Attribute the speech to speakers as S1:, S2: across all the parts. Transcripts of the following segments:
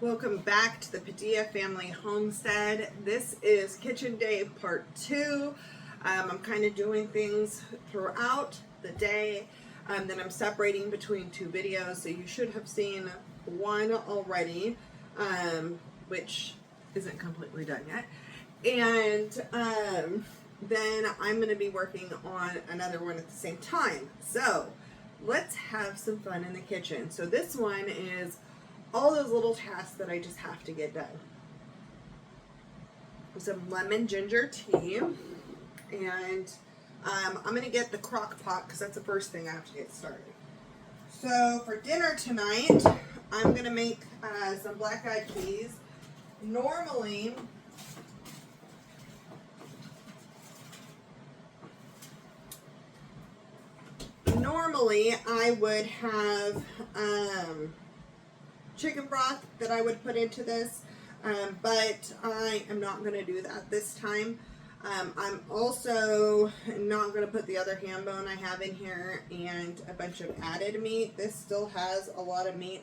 S1: Welcome back to the Padilla Family Homestead. This is Kitchen Day Part 2. I'm kind of doing things throughout the day that I'm separating between two videos. So you should have seen one already, which isn't completely done yet. And then I'm going to be working on another one at the same time. So let's have some fun in the kitchen. So this one is all those little tasks that I just have to get done. Some lemon ginger tea, and I'm going to get the crock pot because that's the first thing I have to get started. So for dinner tonight, I'm going to make some black-eyed peas. Normally, I would have chicken broth that I would put into this, but I am not going to do that this time. I'm also not going to put the other ham bone I have in here and a bunch of added meat. This still has a lot of meat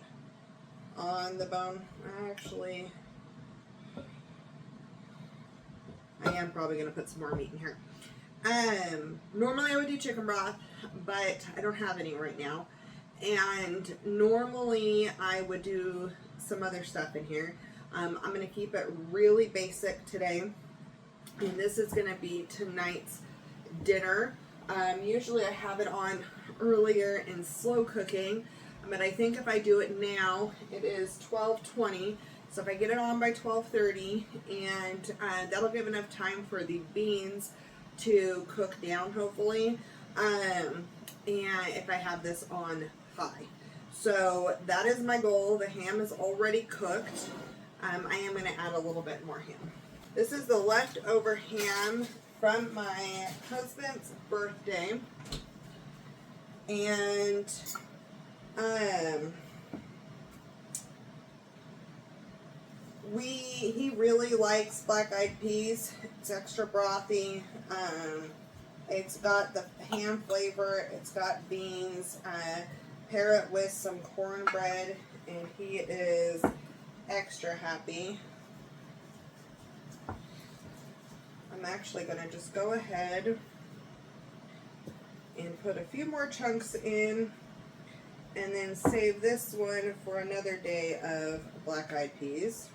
S1: on the bone. Actually, I am probably going to put some more meat in here. Normally I would do chicken broth, but I don't have any right now. And normally I would do some other stuff in here. I'm going to keep it really basic today. And this is going to be tonight's dinner. Usually I have it on earlier in slow cooking. But I think if I do it now, it is 12:20. So if I get it on by 12:30, and that'll give enough time for the beans to cook down, hopefully. And if I have this on high. So that is my goal. The ham is already cooked. I am going to add a little bit more ham. This is the leftover ham from my husband's birthday. And he really likes black-eyed peas. It's extra brothy. It's got the ham flavor. It's got beans. Pair it with some cornbread, and he is extra happy. I'm actually going to just go ahead and put a few more chunks in, and then save this one for another day of black-eyed peas.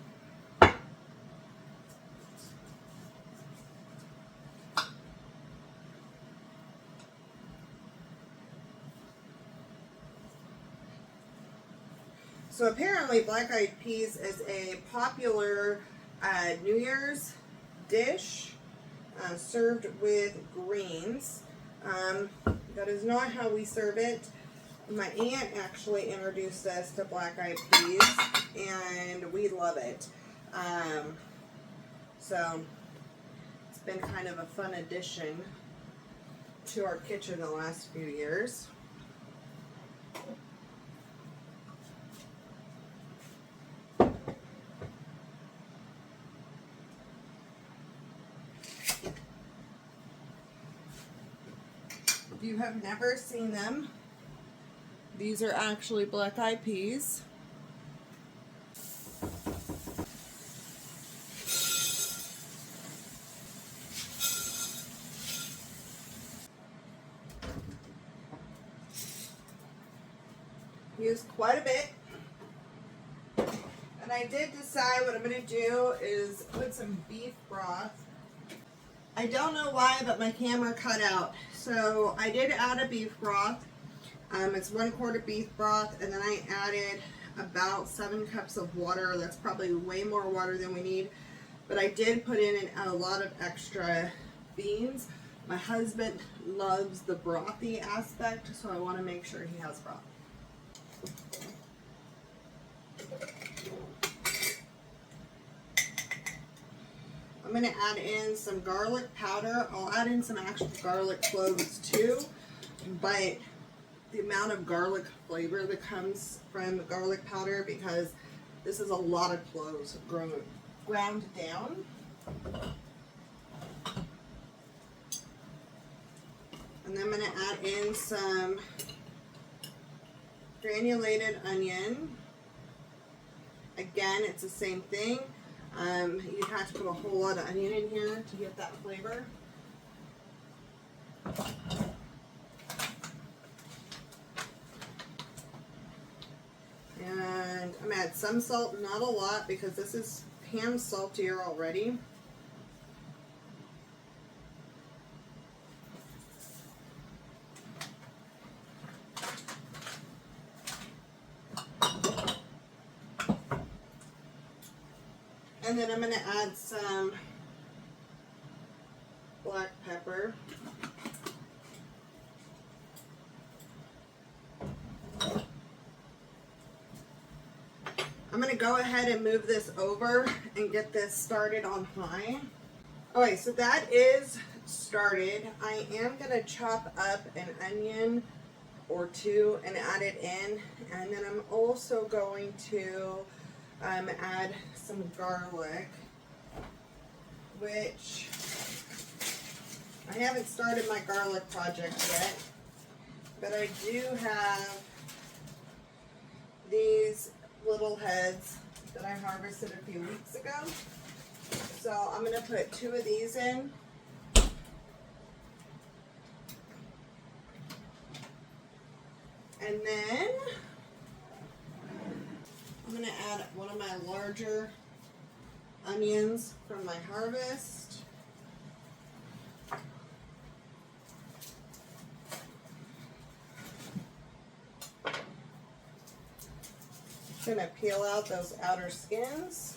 S1: So apparently black-eyed peas is a popular New Year's dish served with greens. That is not how we serve it. My aunt actually introduced us to black-eyed peas, and we love it. So it's been kind of a fun addition to our kitchen the last few years. If you have never seen them, these are actually black-eyed peas. Used quite a bit. And I did decide what I'm going to do is put some beef broth. I don't know why, but my camera cut out. So I did add a beef broth. It's 1 quart of beef broth, and then I added about 7 cups of water. That's probably way more water than we need. But I did put in a lot of extra beans. My husband loves the brothy aspect, so I want to make sure he has broth. I'm going to add in some garlic powder. I'll add in some actual garlic cloves too, but the amount of garlic flavor that comes from the garlic powder, because this is a lot of cloves ground down. And then I'm going to add in some granulated onion. I Again, it's the same thing. You have to put a whole lot of onion in here to get that flavor. And I'm gonna add some salt, not a lot, because this is pan saltier already. And then I'm going to add some black pepper. I'm going to go ahead and move this over and get this started on high. Okay, so that is started. I am going to chop up an onion or two and add it in. And then I'm also going to add some garlic, which I haven't started my garlic project yet, but I do have these little heads that I harvested a few weeks ago. So I'm going to put 2 of these in. And then I'm going to add one of my larger onions from my harvest. I'm going to peel out those outer skins.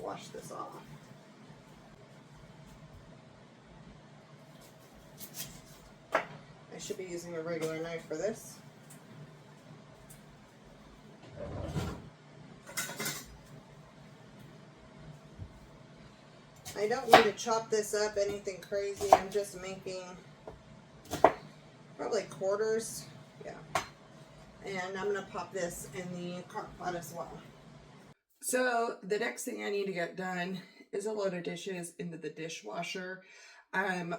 S1: Wash this off. I should be using a regular knife for this. I don't need to chop this up anything crazy. I'm just making probably quarters. Yeah. And I'm going to pop this in the crock pot as well. So the next thing I need to get done is a load of dishes into the dishwasher.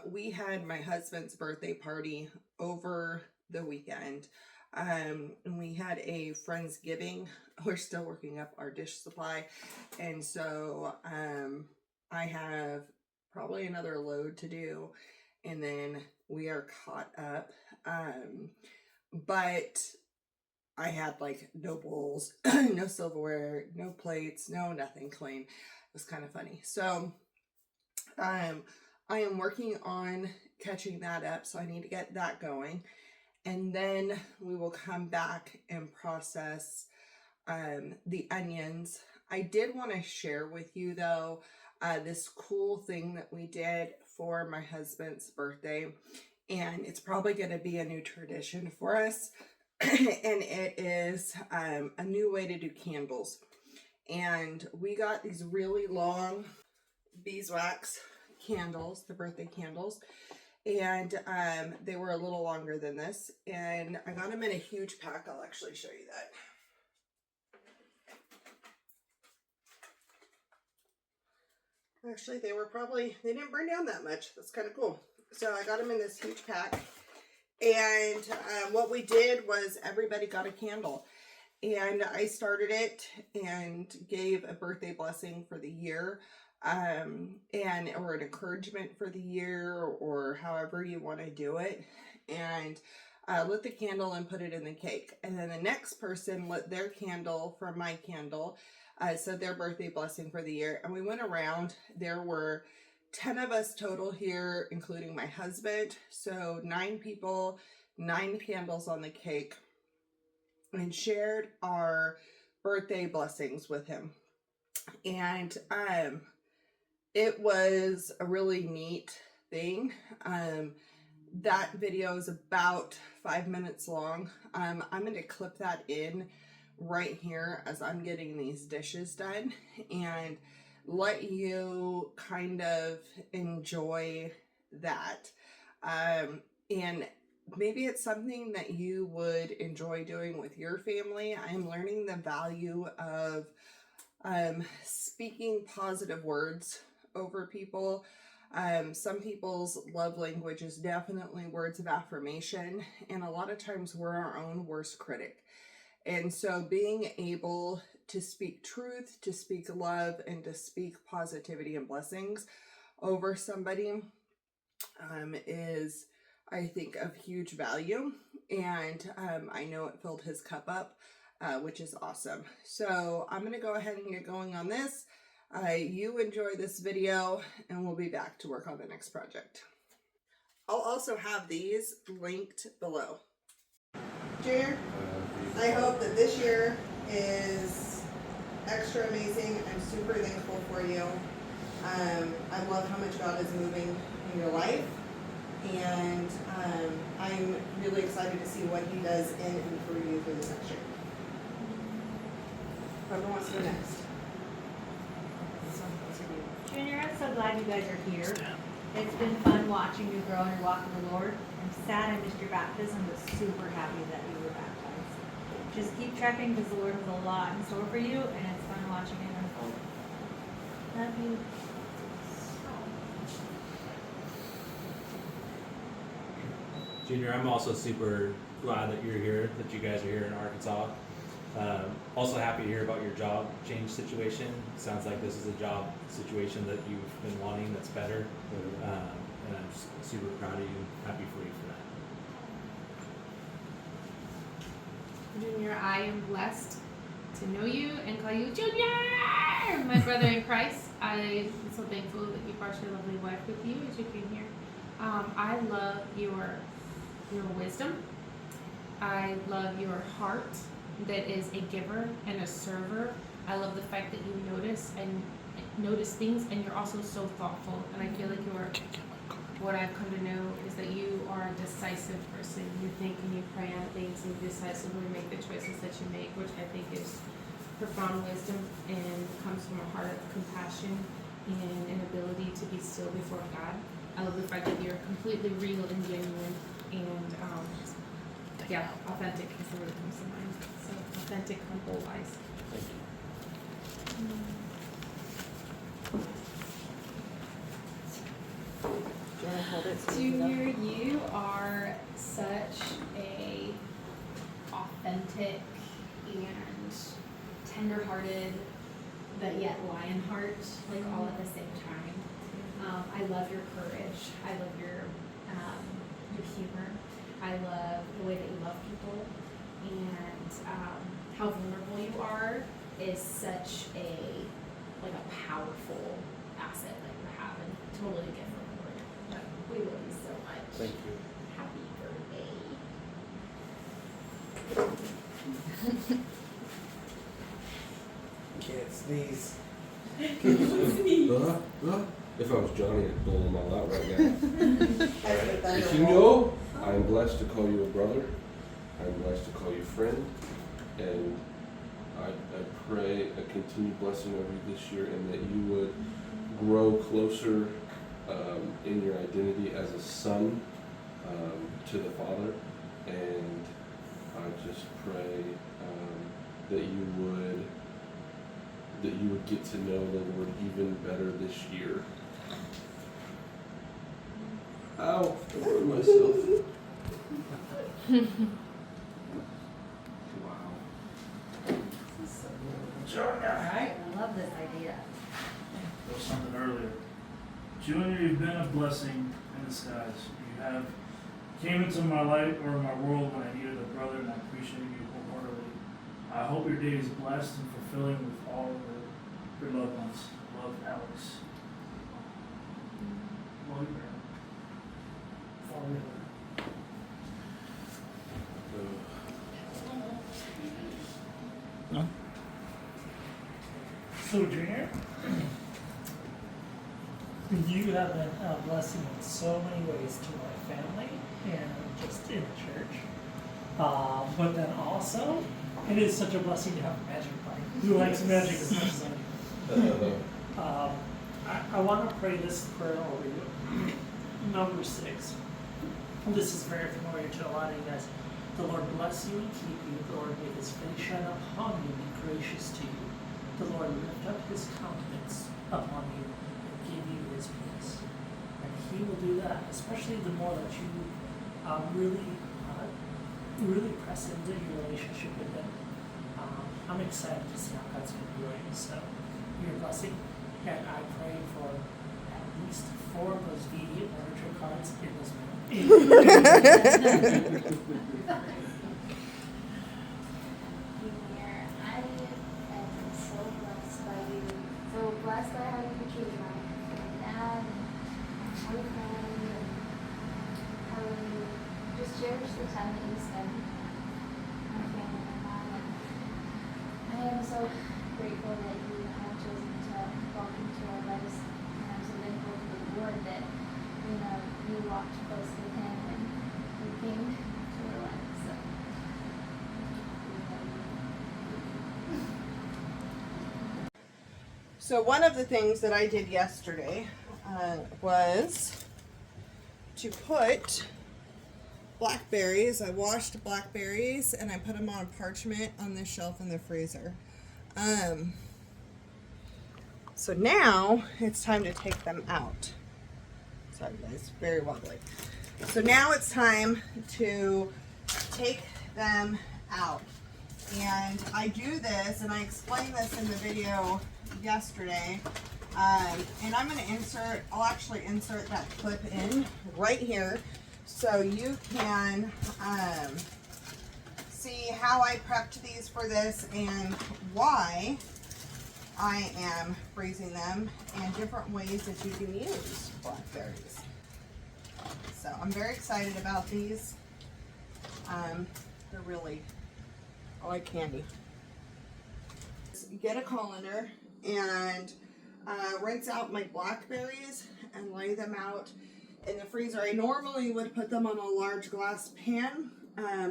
S1: We had my husband's birthday party over the weekend. And we had a Friendsgiving. We're still working up our dish supply. And so I have probably another load to do. And then we are caught up. But I had like no bowls, no silverware, no plates, no nothing clean. It was kind of funny. So I am working on catching that up, so I need to get that going. And then we will come back and process the onions. I did want to share with you though, this cool thing that we did for my husband's birthday. And it's probably going to be a new tradition for us. And it is a new way to do candles. And we got these really long beeswax candles, the birthday candles, and they were a little longer than this, and I got them in a huge pack. I'll actually show you that. Actually, they didn't burn down that much. That's kind of cool. So I got them in this huge pack. And what we did was everybody got a candle, and I started it and gave a birthday blessing for the year, or an encouragement for the year, or however you want to do it, and lit the candle and put it in the cake. And then the next person lit their candle from my candle, said their birthday blessing for the year, and we went around. There were 10 of us total here, including my husband. So 9 people, 9 candles on the cake, and shared our birthday blessings with him. And it was a really neat thing. That video is about 5 minutes long. I'm going to clip that in right here as I'm getting these dishes done, and let you kind of enjoy that. And maybe it's something that you would enjoy doing with your family. I am learning the value of speaking positive words over people. Some people's love language is definitely words of affirmation, and a lot of times we're our own worst critic. And so being able to speak truth, to speak love, and to speak positivity and blessings over somebody is, I think, of huge value. And I know it filled his cup up, which is awesome. So I'm going to go ahead and get going on this. You enjoy this video, and we'll be back to work on the next project. I'll also have these linked below. Junior, I hope that this year is extra amazing. I'm super thankful for you. I love how much God is moving in your life, and I'm really excited to see what He does in and through you for this next year. Whoever wants to go next.
S2: Junior, I'm so glad you guys are here. It's been fun watching you grow in your walk with the Lord. I'm sad I missed your baptism, but super happy that you were baptized. Just keep trekking because the Lord has a lot in store for you, and it's fun watching it unfold. Love you.
S3: Junior, I'm also super glad that you're here, that you guys are here in Arkansas. Also happy to hear about your job change situation. Sounds like this is a job situation that you've been wanting that's better. And I'm super proud of you, happy for you for that.
S4: Junior, I am blessed to know you and call you Junior, my brother in Christ. I'm so thankful that you brought your lovely wife with you as you came here. I love your wisdom. I love your heart that is a giver and a server. I love the fact that you notice things, and you're also so thoughtful. And I feel like what I've come to know is that you are a decisive person. You think and you pray on things and you decisively make the choices that you make, which I think is profound wisdom and comes from a heart of compassion and an ability to be still before God. I love the fact that you're completely real and genuine and authentic is the word that comes to mind. So authentic, humble, wise.
S3: Thank you.
S4: Junior, you are such a authentic and tender-hearted, but yet lion heart, like all at the same time. I love your courage. I love your humor. I love the way that you love people, and how vulnerable you are is such a powerful asset that you have, and totally a gift from the Lord. But we love you so much.
S3: Thank you.
S4: Happy
S5: Can't sneeze. If I was Johnny, I'd blow them all out right now. If you know, I am blessed to call you a brother. I am blessed to call you friend. And I pray a continued blessing over you this year, and that you would grow closer in your identity as a son to the Father. And I just pray that you would get to know the Lord even better this year. Ow, I burned myself. Wow.
S2: Alright, I love this idea.
S6: There was something earlier. Junior, you've been a blessing in disguise. You came into my life or my world when I needed a brother, and I appreciate you wholeheartedly. I hope your day is blessed and fulfilling with all of your loved ones. Love, Alex. Love you, man.
S7: So, Junior, you have been a blessing in so many ways to my family and just in the church. But then also, it is such a blessing to have a magic buddy who likes magic as much as I do. I want to pray this prayer over you. Number 6. This is very familiar to a lot of you guys. The Lord bless you and keep you. The Lord make his face shine upon you and be gracious to you. The Lord lift up his countenance upon you and give you his peace. He will do that, especially the more that you really press into your relationship with Him. I'm excited to see how God's going to grow you. So, your blessing, and I pray for at least 4 of those VD literature cards in this mail.
S8: I am so blessed by you. So blessed by having you choose my dad and my boyfriend and how you just cherish the time that you spend with my family and mom. And I am so grateful that you have chosen to walk into our lives. And I'm so thankful for the Lord that, you walked close with Him and you came to our lives. So.
S1: So one of the things that I did yesterday was to put blackberries. I washed blackberries and I put them on parchment on this shelf in the freezer. So now it's time to take them out. Sorry guys, very wobbly. So now it's time to take them out. And I do this, and I explained this in the video yesterday. And I'm going to I'll actually insert that clip in right here so you can see how I prepped these for this and why I am freezing them and different ways that you can use blackberries. So I'm very excited about these. They're really, I like candy. Get a colander and rinse out my blackberries and lay them out in the freezer. I normally would put them on a large glass pan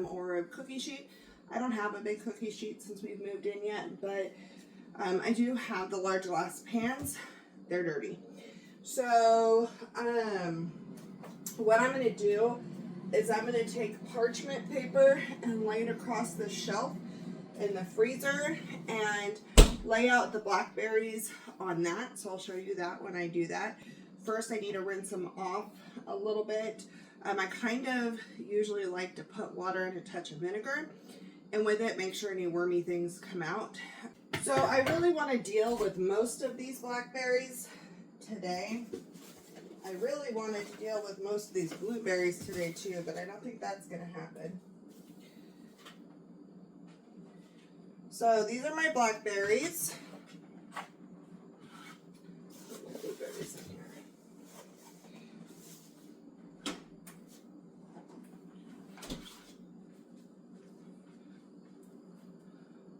S1: or a cookie sheet. I don't have a big cookie sheet since we've moved in yet, but I do have the large glass pans. They're dirty. So what I'm going to do is I'm going to take parchment paper and lay it across the shelf in the freezer and lay out the blackberries on that. So I'll show you that when I do that. First, I need to rinse them off a little bit. I kind of usually like to put water and a touch of vinegar, and with it, make sure any wormy things come out. So I really want to deal with most of these blackberries today. I really wanted to deal with most of these blueberries today too, but I don't think that's going to happen. So these are my blackberries. Blueberries in here.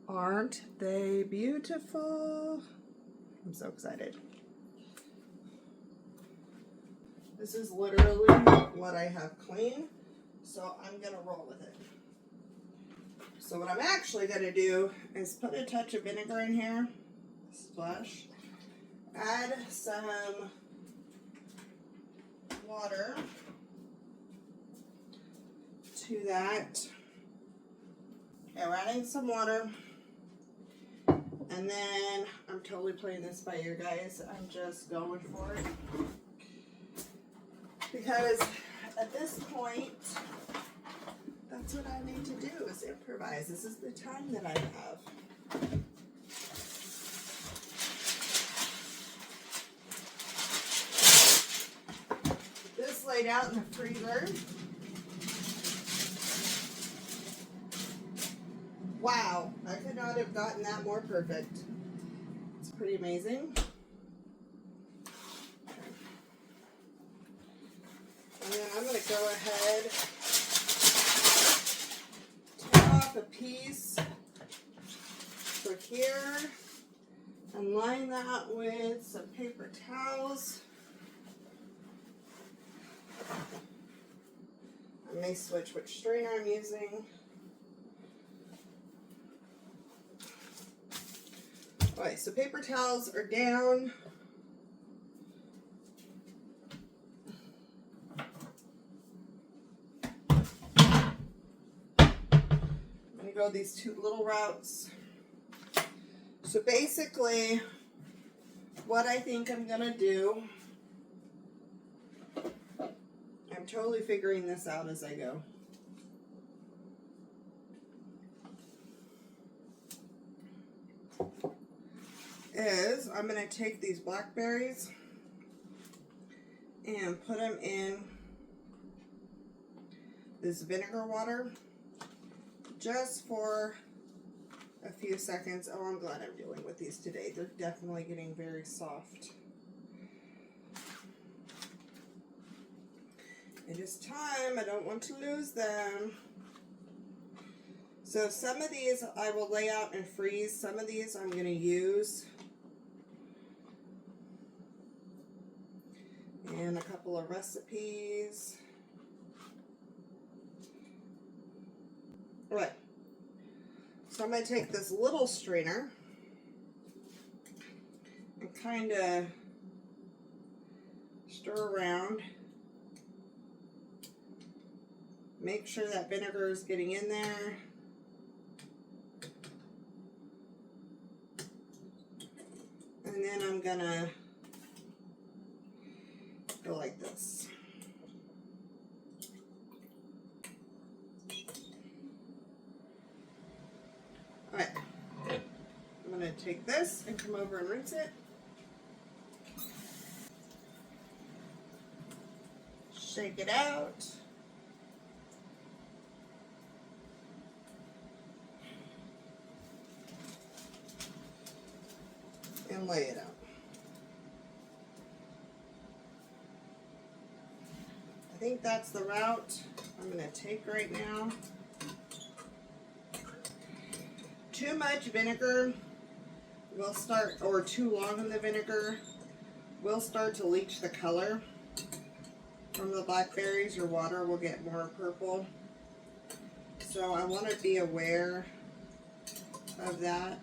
S1: Aren't they beautiful? I'm so excited. This is literally what I have clean, so I'm gonna roll with it. So what I'm actually gonna do is put a touch of vinegar in here, splash, add some water to that. Okay, we're adding some water. And then, I'm totally playing this by ear, guys. I'm just going for it. Because at this point, that's what I need to do, is improvise. This is the time that I have. This laid out in the freezer. Wow, I could not have gotten that more perfect. It's pretty amazing. And then I'm going to go ahead, tear off a piece for here, and line that with some paper towels. I may switch which strainer I'm using. Alright, so paper towels are down. I'm going to go these two little routes. So basically, what I think I'm going to do totally figuring this out as I go. I'm going to take these blackberries and put them in this vinegar water just for a few seconds. Oh, I'm glad I'm dealing with these today. They're definitely getting very soft. It is time. I don't want to lose them. So some of these I will lay out and freeze. Some of these I'm going to use. And a couple of recipes. All right. So I'm going to take this little strainer and kind of stir around. Make sure that vinegar is getting in there. And then I'm going to go like this. All right. I'm going to take this and come over and rinse it. Shake it out. And lay it out. I think that's the route I'm going to take right now. Too much vinegar will start, or too long in the vinegar will start to leach the color from the blackberries. Your water will get more purple. So I want to be aware of that.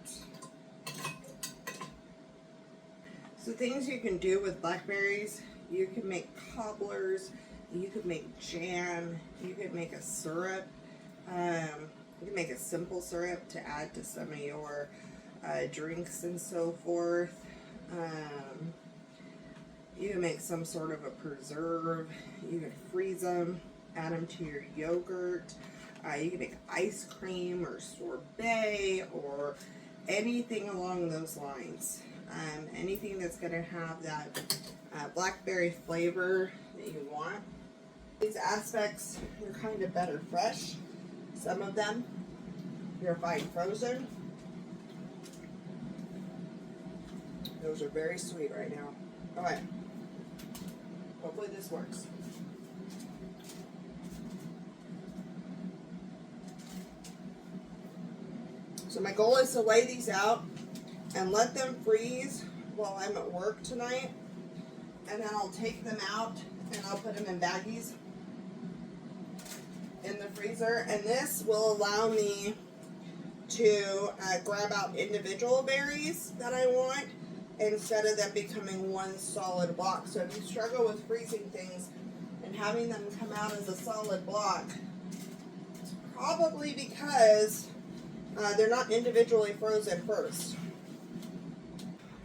S1: So things you can do with blackberries, you can make cobblers, you could make jam, you could make a syrup. You can make a simple syrup to add to some of your drinks and so forth. You can make some sort of a preserve. You can freeze them, add them to your yogurt. You can make ice cream or sorbet or anything along those lines. Anything that's going to have that blackberry flavor that you want. These aspects are kind of better fresh. Some of them you're fine frozen. Those are very sweet right now. All right. Hopefully this works. So my goal is to lay these out and let them freeze while I'm at work tonight. And then I'll take them out and I'll put them in baggies in the freezer. And this will allow me to grab out individual berries that I want instead of them becoming one solid block. So if you struggle with freezing things and having them come out as a solid block, it's probably because they're not individually frozen first.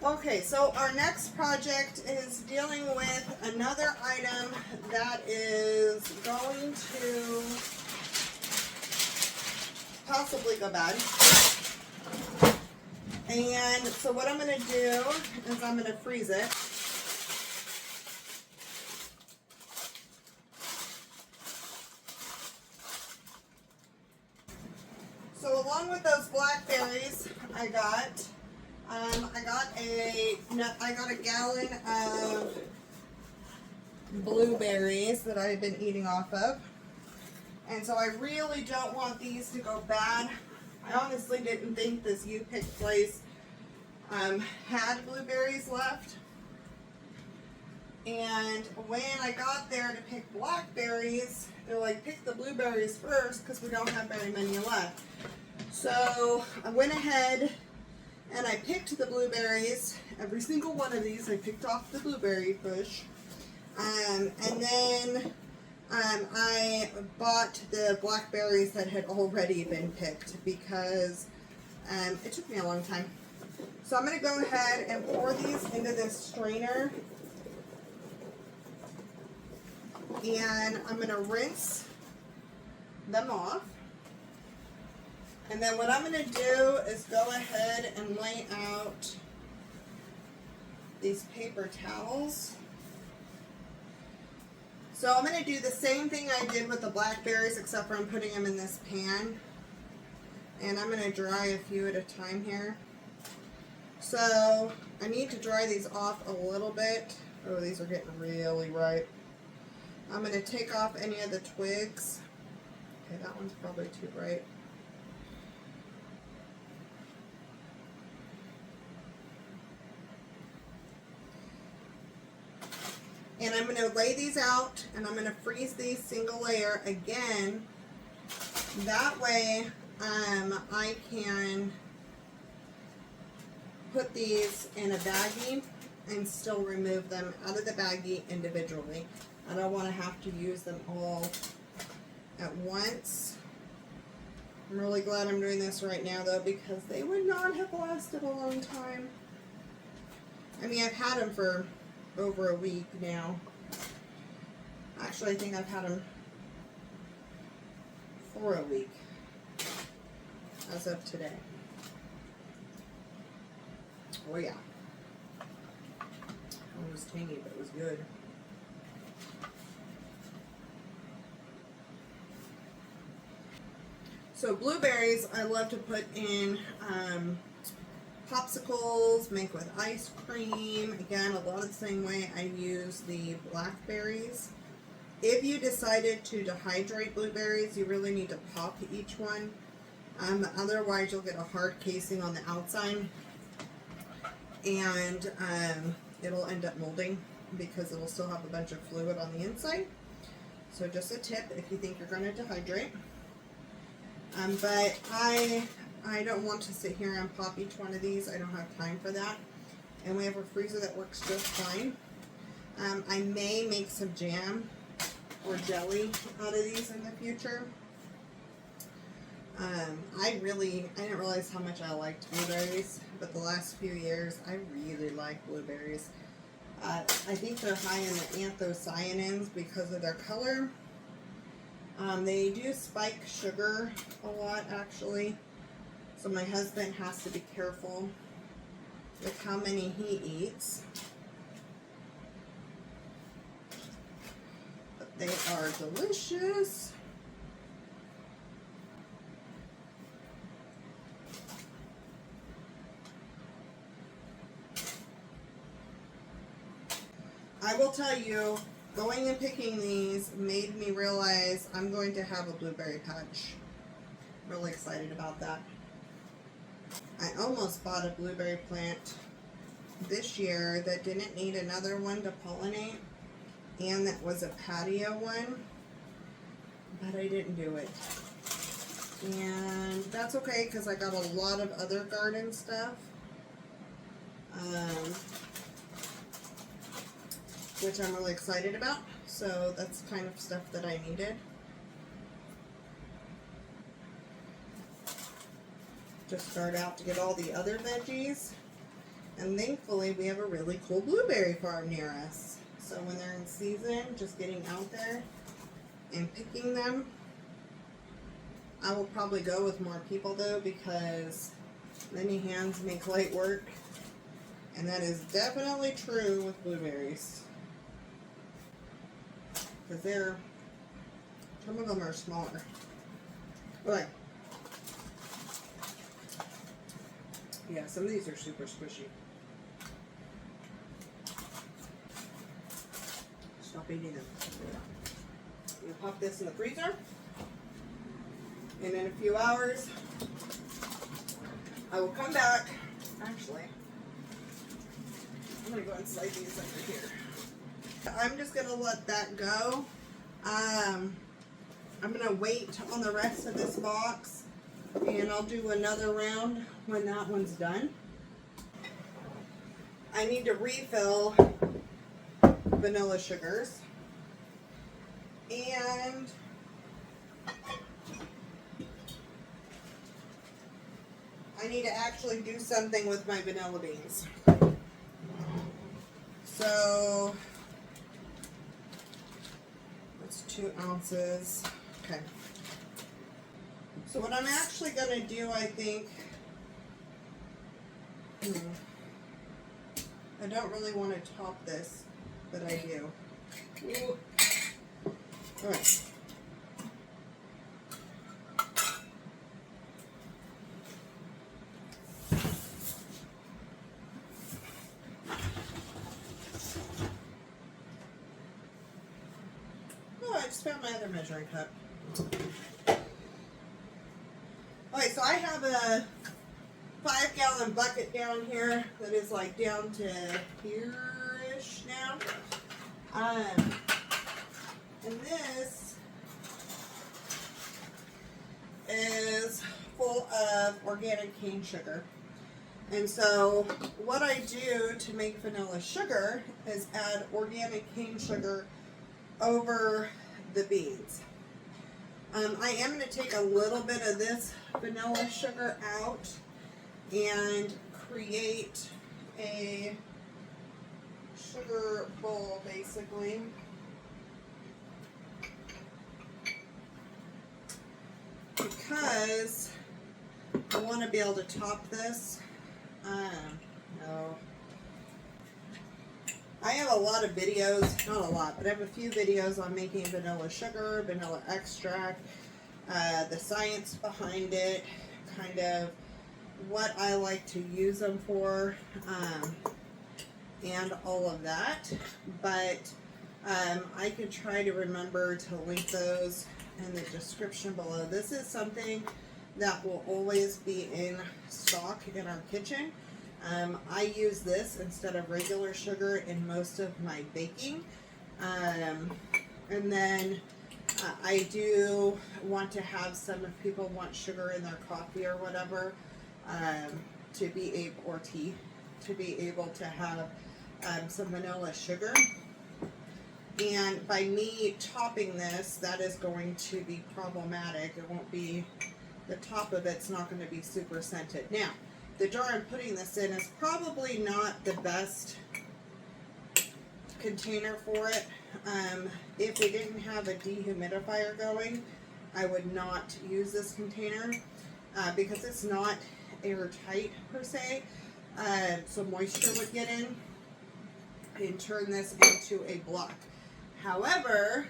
S1: Okay, so our next project is dealing with another item that is going to possibly go bad. And so what I'm going to do is I'm going to freeze it. So along with those blackberries I got a gallon of blueberries that I've been eating off of. And so I really don't want these to go bad. I honestly didn't think this U-Pick place had blueberries left. And when I got there to pick blackberries, they're like, pick the blueberries first because we don't have very many left. So I went ahead and I picked the blueberries. Every single one of these, I picked off the blueberry bush. And then I bought the blackberries that had already been picked because it took me a long time. So I'm going to go ahead and pour these into this strainer. And I'm gonna rinse them off. And then what I'm gonna do is go ahead and lay out these paper towels. So I'm gonna do the same thing I did with the blackberries, except for I'm putting them in this pan. And I'm gonna dry a few at a time here. So I need to dry these off a little bit. Oh, these are getting really ripe. I'm gonna take off any of the twigs. Okay, that one's probably too bright. And I'm going to lay these out, and I'm going to freeze these single layer again. That way I can put these in a baggie and still remove them out of the baggie individually. I don't want to have to use them all at once. I'm really glad I'm doing this right now though, because they would not have lasted a long time. I mean, I've had them for over a week now. Actually, I think I've had them for a week as of today. Oh yeah. It was tangy, but it was good. So blueberries I love to put in popsicles, make with ice cream. Again, a lot of the same way I use the blackberries. If you decided to dehydrate blueberries, you really need to pop each one. Otherwise, you'll get a hard casing on the outside, and it'll end up molding because it'll still have a bunch of fluid on the inside. So just a tip if you think you're going to dehydrate. But I don't want to sit here and pop each one of these. I don't have time for that. And we have a freezer that works just fine. I may make some jam or jelly out of these in the future. I didn't realize how much I liked blueberries, but the last few years I really like blueberries. I think they're high in the anthocyanins because of their color. They do spike sugar a lot actually, so my husband has to be careful with how many he eats. But they are delicious. I will tell you, going and picking these made me realize I'm going to have a blueberry patch. Really excited about that. I almost bought a blueberry plant this year that didn't need another one to pollinate, and that was a patio one, but I didn't do it. And that's okay because I got a lot of other garden stuff. Which I'm really excited about. So that's kind of stuff that I needed. Just start out to get all the other veggies. And thankfully we have a really cool blueberry farm near us. So when they're in season, just getting out there and picking them. I will probably go with more people though, because many hands make light work. And that is definitely true with blueberries. Because some of them are smaller. Okay. Yeah, some of these are super squishy. Stop eating them. You pop this in the freezer, and in a few hours, I will come back. Actually, I'm gonna go and slide these under here. I'm just gonna let that go. I'm gonna wait on the rest of this box, and I'll do another round when that one's done. I need to refill vanilla sugars, and I need to actually do something with my vanilla beans. So 2 ounces. Okay. So what I'm actually going to do, I think, I don't really want to top this, but I do. Ooh. All right. Oh, I just found my other measuring cup. Okay, so I have a 5-gallon bucket down here that is like down to here-ish now. And this is full of organic cane sugar. And so what I do to make vanilla sugar is add organic cane sugar over the beans. I am going to take a little bit of this vanilla sugar out and create a sugar bowl, basically. Because I want to be able to top this. No. I have a lot of videos, not a lot, but I have a few videos on making vanilla sugar, vanilla extract, the science behind it, kind of what I like to use them for, and all of that. But I could try to remember to link those in the description below. This is something that will always be in stock in our kitchen. I use this instead of regular sugar in most of my baking. And then I do want to have some, if people want sugar in their coffee or whatever, to be able, or tea, to be able to have some vanilla sugar. And by me topping this, that is going to be problematic. It won't be, the top of it's not going to be super scented. Now, the jar I'm putting this in is probably not the best container for it. If we didn't have a dehumidifier going, I would not use this container because it's not airtight per se. So moisture would get in and turn this into a block. However,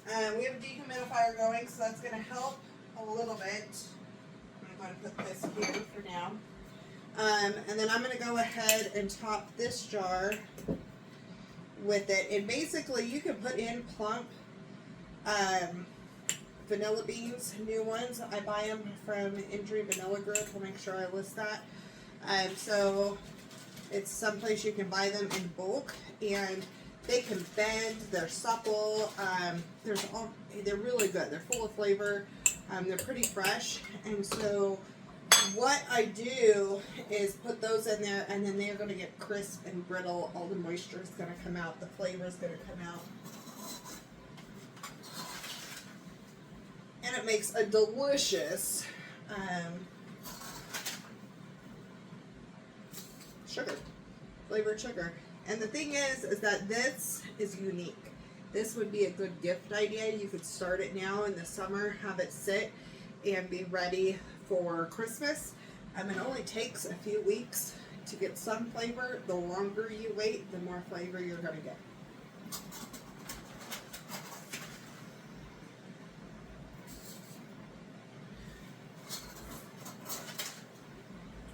S1: we have a dehumidifier going, so that's going to help a little bit. I'm going to put this here for now. And then I'm going to go ahead and top this jar with it. And basically, you can put in plump vanilla beans, new ones. I buy them from Injury Vanilla Group. I'll make sure I list that. So it's someplace you can buy them in bulk, and they can bend. They're supple. They're really good. They're full of flavor. They're pretty fresh, and so what I do is put those in there, and then they're going to get crisp and brittle. All the moisture is going to come out. The flavor is going to come out. And it makes a delicious sugar, flavored sugar. And the thing is that this is unique. This would be a good gift idea. You could start it now in the summer, have it sit, and be ready for Christmas. It only takes a few weeks to get some flavor. The longer you wait, the more flavor you're going to get.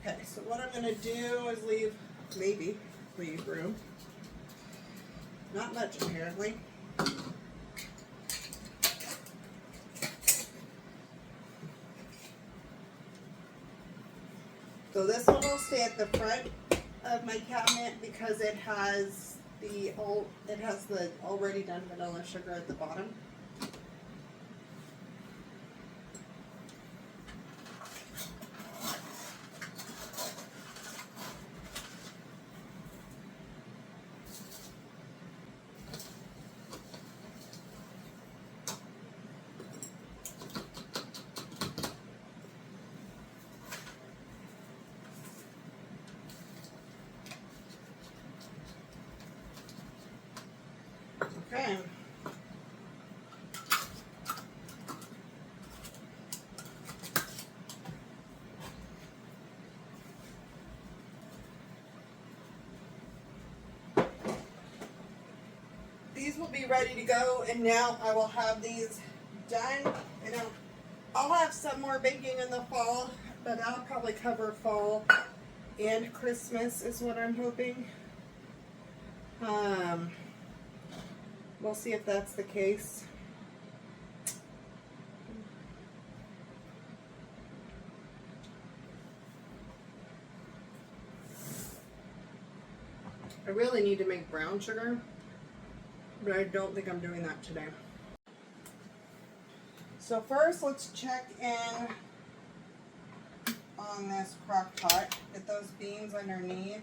S1: Okay, so what I'm going to do is leave room. Not much apparently. So this one will stay at the front of my cabinet because it has the already done vanilla sugar at the bottom. Okay. will be ready to go, and now I will have these done. And I'll have some more baking in the fall, but I'll probably cover fall and Christmas is what I'm hoping. We'll see if that's the case. I really need to make brown sugar, but I don't think I'm doing that today. So first, let's check in on this crock pot. Get those beans underneath.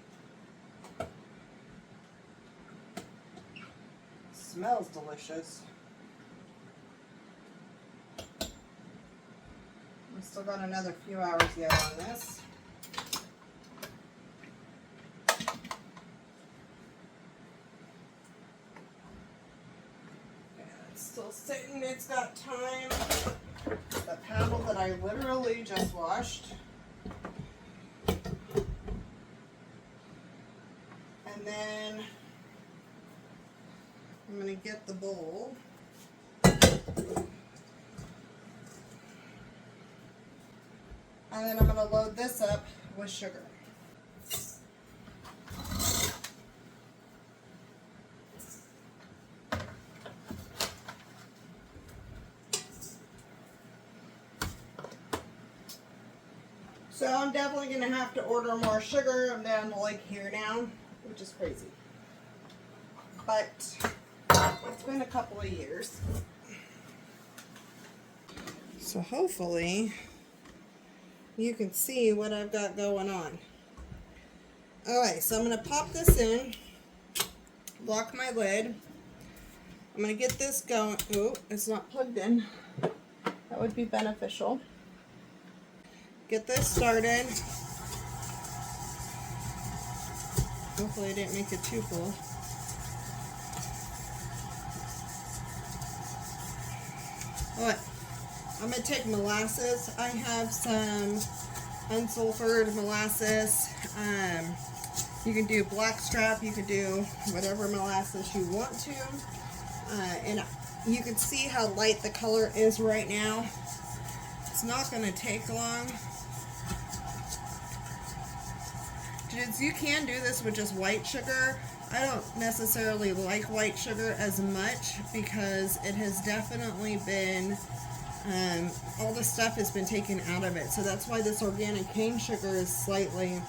S1: Smells delicious. We still got another few hours yet on this. Still sitting, it's got time. The paddle that I literally just washed. And then I'm gonna get the bowl. And then I'm gonna load this up with sugar. So I'm definitely gonna have to order more sugar. I'm down to like here now, which is crazy. But it's been a couple of years. So hopefully you can see what I've got going on. Alright, so I'm gonna pop this in, lock my lid. I'm gonna get this going. Oh, it's not plugged in. That would be beneficial. Get this started. Hopefully I didn't make it too full. Alright, I'm going to take molasses. I have some unsulfured molasses. You can do blackstrap, you can do whatever molasses you want to. And you can see how light the color is right now. It's not going to take long. You can do this with just white sugar. I don't necessarily like white sugar as much because it has definitely been, all the stuff has been taken out of it. So that's why this organic cane sugar is slightly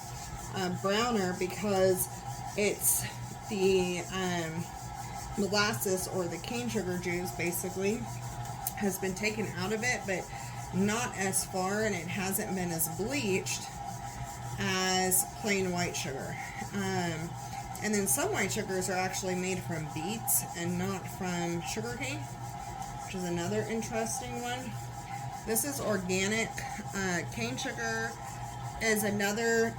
S1: browner, because it's the molasses or the cane sugar juice basically has been taken out of it, but not as far, and it hasn't been as bleached as plain white sugar. And then some white sugars are actually made from beets and not from sugarcane, which is another interesting one. This is organic. Cane sugar is another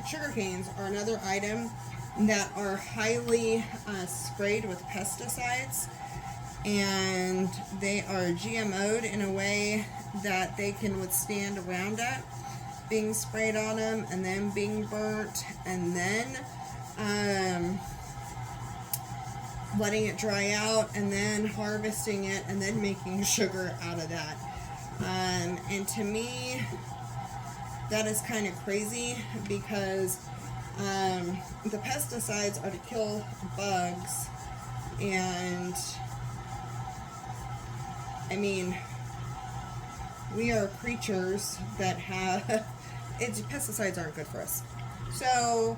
S1: sugar canes are another item that are highly sprayed with pesticides, and they are GMO'd in a way that they can withstand Roundup being sprayed on them, and then being burnt, and then letting it dry out, and then harvesting it, and then making sugar out of that. And to me, that is kind of crazy, because the pesticides are to kill bugs, and I mean, we are creatures that have pesticides aren't good for us. So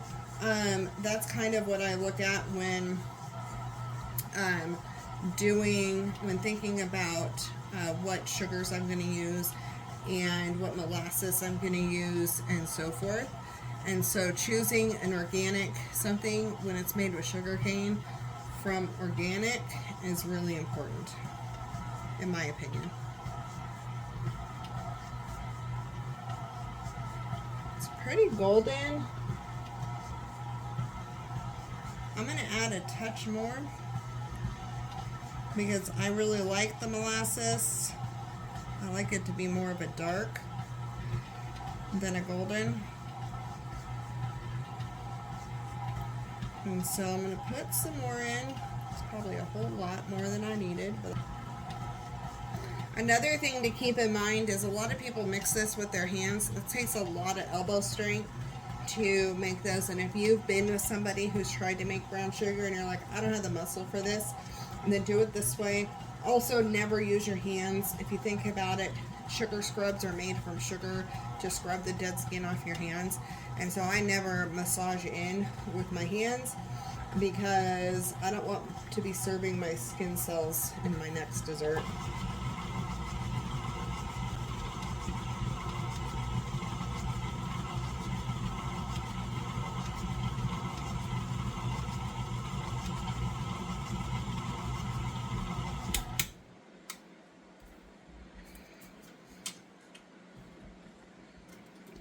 S1: that's kind of what I look at when thinking about what sugars I'm going to use and what molasses I'm going to use and so forth. And so choosing an organic something when it's made with sugarcane from organic is really important, in my opinion. It's pretty golden. I'm going to add a touch more because I really like the molasses. I like it to be more of a dark than a golden. And so I'm going to put some more in. It's probably a whole lot more than I needed. But another thing to keep in mind is a lot of people mix this with their hands. It takes a lot of elbow strength to make this, and if you've been with somebody who's tried to make brown sugar and you're like, I don't have the muscle for this, and then do it this way. Also, never use your hands. If you think about it, sugar scrubs are made from sugar to scrub the dead skin off your hands, and so I never massage in with my hands because I don't want to be serving my skin cells in my next dessert.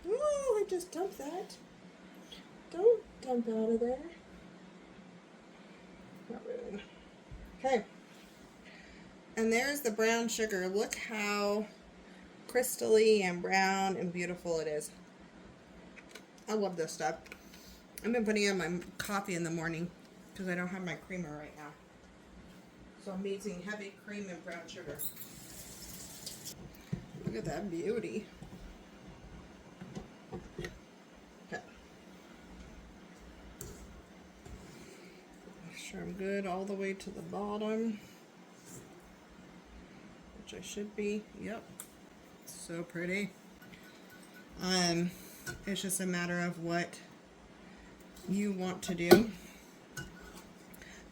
S1: Ooh, I just dumped that. Don't dump out of there. Not really. Okay. And there's the brown sugar. Look how crystally and brown and beautiful it is. I love this stuff. I've been putting in my coffee in the morning because I don't have my creamer right now. So I'm using heavy cream and brown sugar. Look at that beauty. Okay. Make sure I'm good all the way to the bottom, which I should be. Yep. So pretty. It's just a matter of what you want to do.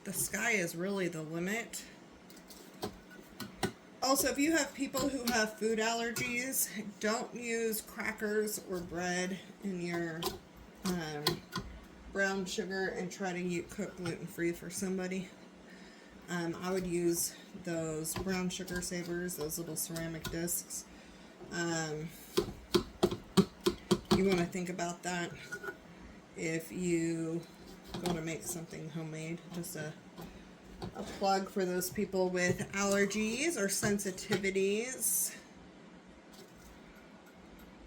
S1: The sky is really the limit. Also, if you have people who have food allergies, don't use crackers or bread in your brown sugar and try to cook gluten-free for somebody. I would use those brown sugar savers, those little ceramic discs. You want to think about that if you go to make something homemade. Just a plug for those people with allergies or sensitivities.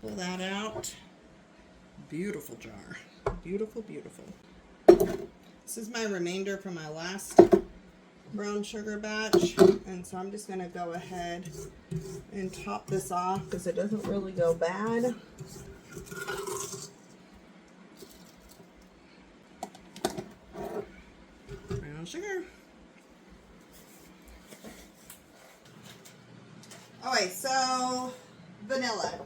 S1: Pull that out. Beautiful jar. Beautiful, beautiful. This is my remainder from my last brown sugar batch, and so I'm just going to go ahead and top this off because it doesn't really go bad. Brown sugar. Okay, so vanilla.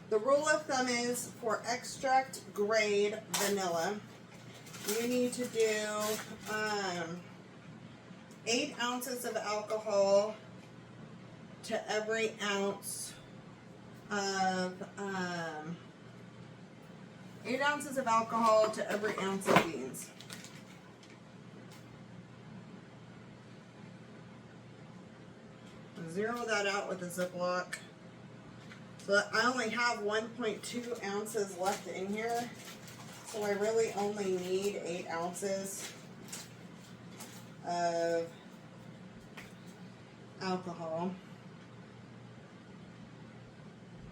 S1: The rule of thumb is for extract grade vanilla, you need to do 8 ounces of alcohol to every ounce of 8 ounces of alcohol to every ounce of beans. Zero that out with a Ziploc. So I only have 1.2 ounces left in here. So I really only need 8 ounces of alcohol.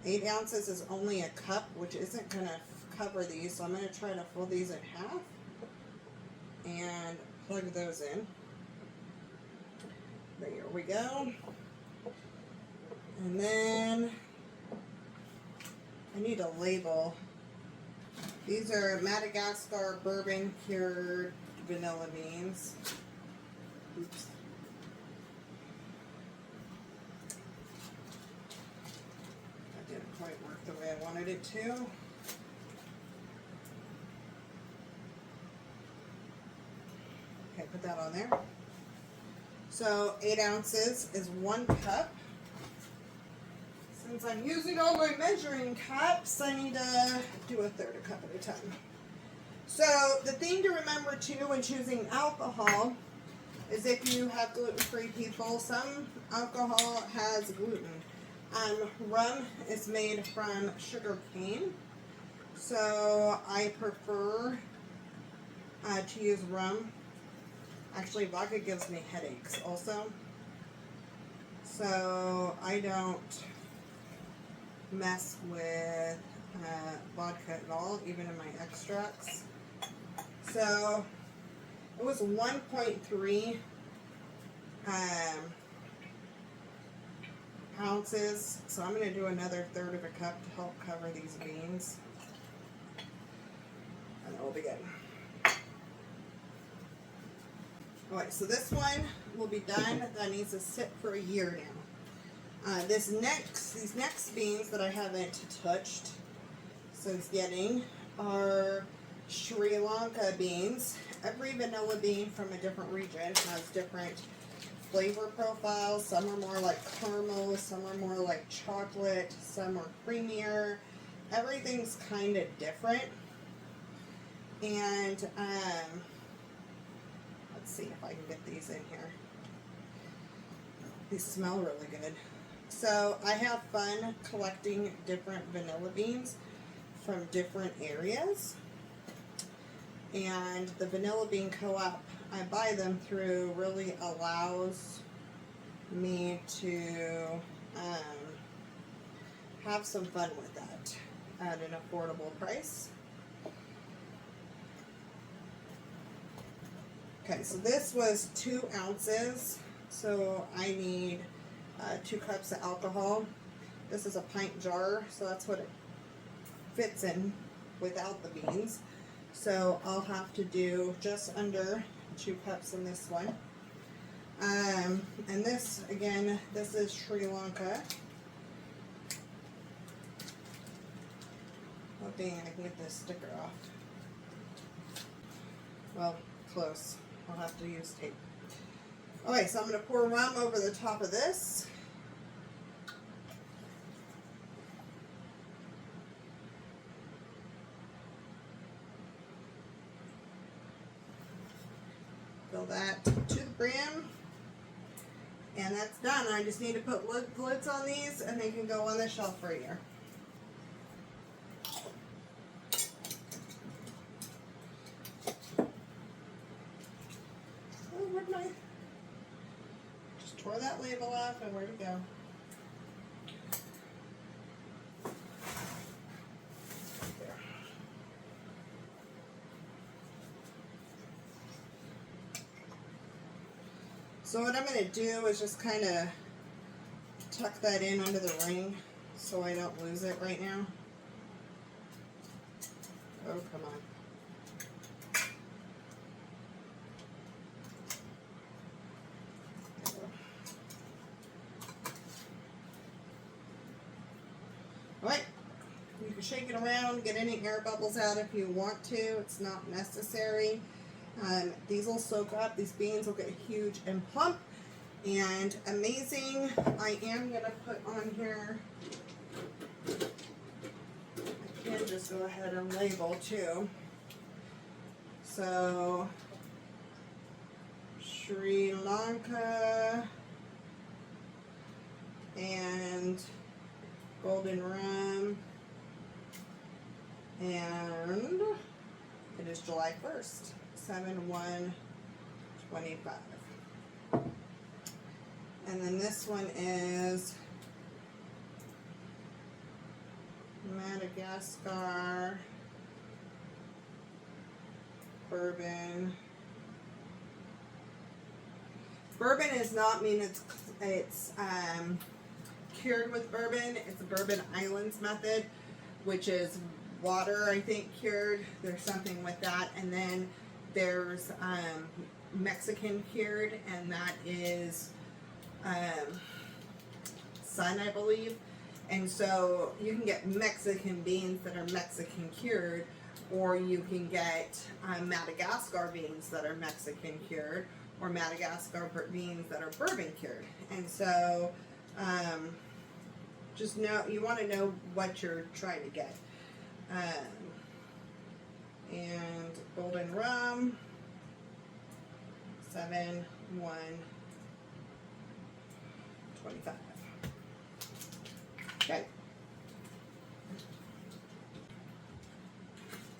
S1: 8 ounces is only a cup, which isn't going to cover these. So I'm going to try to fold these in half and plug those in. There we go. And then I need a label. These are Madagascar bourbon cured vanilla beans. Oops. That didn't quite work the way I wanted it to. Okay, put that on there. So 8 ounces is 1 cup. Since I'm using all my measuring cups, I need to do a third a cup at a time. So the thing to remember too when choosing alcohol is if you have gluten-free people, some alcohol has gluten. Rum is made from sugar cane, so I prefer to use rum. Actually, vodka gives me headaches also, so I don't mess with vodka at all, even in my extracts. So it was 1.3 ounces. So I'm going to do another 1/3 of a cup to help cover these beans. And it will be good. Alright, so this one will be done. That needs to sit for a year now. These next beans that I haven't touched since getting are Sri Lanka beans. Every vanilla bean from a different region has different flavor profiles. Some are more like caramel, some are more like chocolate, some are creamier. Everything's kind of different. And let's see if I can get these in here. These smell really good. So I have fun collecting different vanilla beans from different areas. And the Vanilla Bean Co-op, I buy them through, really allows me to have some fun with that at an affordable price. Okay, so this was 2 ounces, so I need 2 cups of alcohol. This is a pint jar, so that's what it fits in without the beans. So I'll have to do just under 2 cups in this one. And this, again, this is Sri Lanka. Hoping I can get this sticker off. Well, close. I'll have to use tape. Okay, so I'm going to pour rum over the top of this. Fill that to the brim. And that's done. I just need to put lids on these and they can go on the shelf for a year. Oh, where'd my... Just tore that label off and where'd it go? There. So what I'm going to do is just kind of tuck that in under the ring so I don't lose it right now. Oh, come on. Alright, you can shake it around, get any air bubbles out if you want to. It's not necessary. These will soak up. These beans will get huge and plump and amazing. I am going to put on here, I can just go ahead and label too. So, Sri Lanka and golden rum, and it is July 1st. 7/1/25. And then this one is Madagascar bourbon. Bourbon does not mean it's cured with bourbon. It's a Bourbon Islands method, which is water, I think, cured. There's something with that, and then there's Mexican cured, and that is sun, I believe. And so you can get Mexican beans that are Mexican cured, or you can get Madagascar beans that are Mexican cured, or Madagascar beans that are bourbon cured. And so just know, you want to know what you're trying to get. And golden rum, 7/1/25. Okay.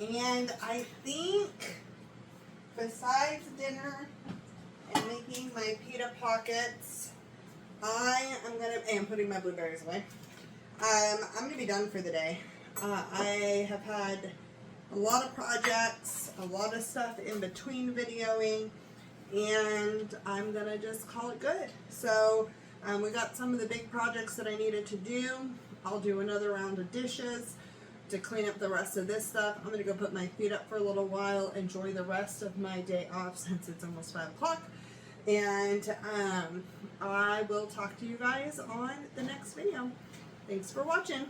S1: And I think besides dinner and making my pita pockets, I am and putting my blueberries away, I'm gonna be done for the day. I have had a lot of projects, a lot of stuff in between videoing, and I'm gonna just call it good. So we got some of the big projects that I needed to do. I'll do another round of dishes to clean up the rest of this stuff. I'm gonna go put my feet up for a little while, enjoy the rest of my day off since it's almost 5 o'clock. And I will talk to you guys on the next video. Thanks for watching.